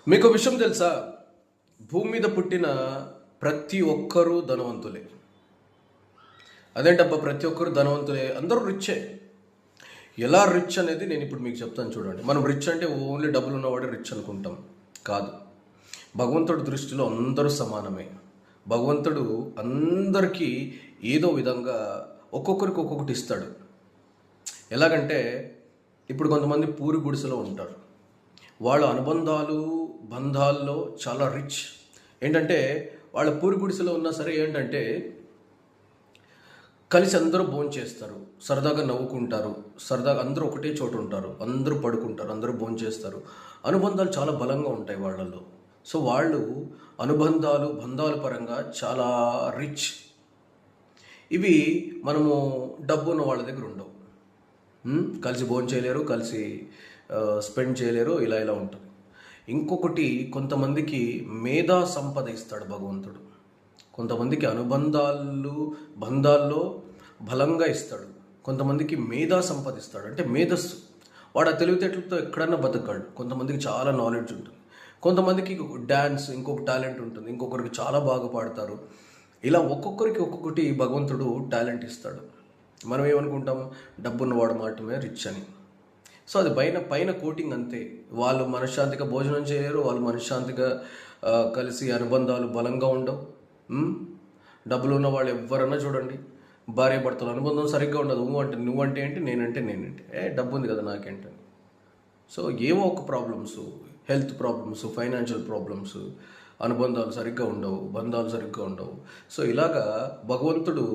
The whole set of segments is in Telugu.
మీకు విషయం తెలుసా? భూమి మీద పుట్టిన ప్రతి ఒక్కరూ ధనవంతులే. అదేంటబ్బా ప్రతి ఒక్కరు ధనవంతులే, అందరూ రిచ్చే. ఎలా రిచ్ అనేది నేను ఇప్పుడు మీకు చెప్తాను చూడండి. మనం రిచ్ అంటే ఓన్లీ డబ్బులు ఉన్నవాడే రిచ్ అనుకుంటాం. కాదు. భగవంతుడి దృష్టిలో అందరూ సమానమే. భగవంతుడు అందరికీ ఏదో విధంగా ఒక్కొక్కరికి ఒక్కొక్కటి ఇస్తాడు. ఎలాగంటే ఇప్పుడు కొంతమంది పూరి గుడిసెలో ఉంటారు. వాళ్ళ అనుబంధాలు బంధాల్లో చాలా రిచ్. ఏంటంటే వాళ్ళ పూరి గుడిసెలో ఉన్నా సరే ఏంటంటే కలిసి అందరూ భోంచేస్తారు, సరదాగా నవ్వుకుంటారు, సరదాగా అందరూ ఒకటే చోట ఉంటారు, అందరూ పడుకుంటారు, అందరూ భోంచేస్తారు. అనుబంధాలు చాలా బలంగా ఉంటాయి వాళ్ళల్లో. సో వాళ్ళు అనుబంధాలు బంధాల పరంగా చాలా రిచ్. ఇవి మనము డబ్బు ఉన్న వాళ్ళ దగ్గర ఉండవు. కలిసి భోంచేయలేరు, కలిసి స్పెండ్ చేయలేరు, ఇలా ఇలా ఉంటుంది. ఇంకొకటి, కొంతమందికి మేధా సంపద ఇస్తాడు భగవంతుడు. కొంతమందికి అనుబంధాలు బంధాల్లో బలంగా ఇస్తాడు. కొంతమందికి మేధా సంపద ఇస్తాడు, అంటే మేధస్సు. వాడు ఆ తెలివితేటలతో ఎక్కడన్నా బతకాడు. కొంతమందికి చాలా నాలెడ్జ్ ఉంటుంది, కొంతమందికి డ్యాన్స్ ఇంకొక టాలెంట్ ఉంటుంది, ఇంకొకరికి చాలా బాగా పాడతారు. ఇలా ఒక్కొక్కరికి ఒక్కొక్కటి భగవంతుడు టాలెంట్ ఇస్తాడు. మనం ఏమనుకుంటాం, డబ్బున్నవాడు మాత్రమే రిచ్ అని. సో అది పైన పైన కోటింగ్ అంతే. వాళ్ళు మనశ్శాంతిగా భోజనం చేయలేరు, వాళ్ళు మనశ్శాంతిగా కలిసి అనుబంధాలు బలంగా ఉండవు. డబ్బులు ఉన్న వాళ్ళు ఎవరన్నా చూడండి, భార్య భర్తలు అనుబంధం సరిగ్గా ఉండదు. నువ్వంటే ఏంటి, నేనంటే నేనేంటి, డబ్బు ఉంది కదా నాకేంటని. సో ఏవో ఒక problems, health problems, financial problems, అనుబంధాలు సరిగ్గా ఉండవు, బంధాలు సరిగ్గా ఉండవు. సో ఇలాగా భగవంతుడు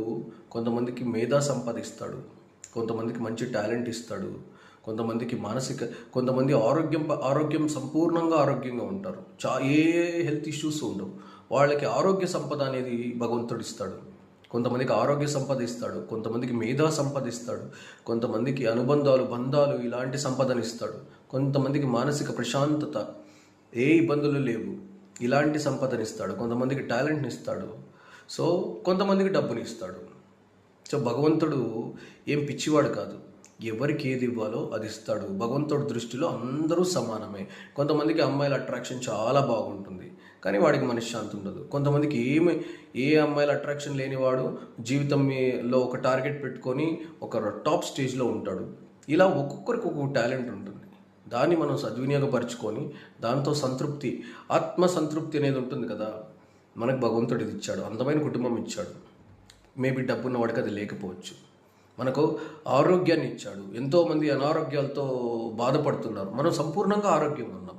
కొంతమందికి మేధా సంపాదిస్తాడు, కొంతమందికి మంచి టాలెంట్ ఇస్తాడు, కొంతమందికి మానసిక, కొంతమంది ఆరోగ్యం సంపూర్ణంగా ఆరోగ్యంగా ఉంటారు. ఏ హెల్త్ ఇష్యూస్ ఉండవు. వాళ్ళకి ఆరోగ్య సంపద అనేది భగవంతుడు ఇస్తాడు. కొంతమందికి ఆరోగ్య సంపద ఇస్తాడు, కొంతమందికి మేధా సంపద ఇస్తాడు, కొంతమందికి అనుబంధాలు బంధాలు ఇలాంటి సంపదను ఇస్తాడు, కొంతమందికి మానసిక ప్రశాంతత, ఏ ఇబ్బందులు లేవు ఇలాంటి సంపదను ఇస్తాడు, కొంతమందికి టాలెంట్ని ఇస్తాడు, సో కొంతమందికి డబ్బుని ఇస్తాడు. సో భగవంతుడు ఏం పిచ్చివాడు కాదు, ఎవరికి ఏది ఇవ్వాలో అది ఇస్తాడు. భగవంతుడి దృష్టిలో అందరూ సమానమే. కొంతమందికి అమ్మాయిల అట్రాక్షన్ చాలా బాగుంటుంది, కానీ వాడికి మనశ్శాంతి ఉండదు. కొంతమందికి ఏ అమ్మాయిల అట్రాక్షన్ లేనివాడు జీవితంలో ఒక టార్గెట్ పెట్టుకొని ఒక టాప్ స్టేజ్లో ఉంటాడు. ఇలా ఒక్కొక్కరికి ఒక్కొక్క టాలెంట్ ఉంటుంది. దాన్ని మనం సద్వినియోగపరచుకొని దాంతో సంతృప్తి, ఆత్మ సంతృప్తి అనేది ఉంటుంది కదా. మనకు భగవంతుడు ఇది ఇచ్చాడు, అందమైన కుటుంబం ఇచ్చాడు. మేబీ డబ్బున్న వాడికి అది లేకపోవచ్చు. మనకు ఆరోగ్యాన్ని ఇచ్చాడు. ఎంతోమంది అనారోగ్యాలతో బాధపడుతున్నారు, మనం సంపూర్ణంగా ఆరోగ్యంగా ఉన్నాం.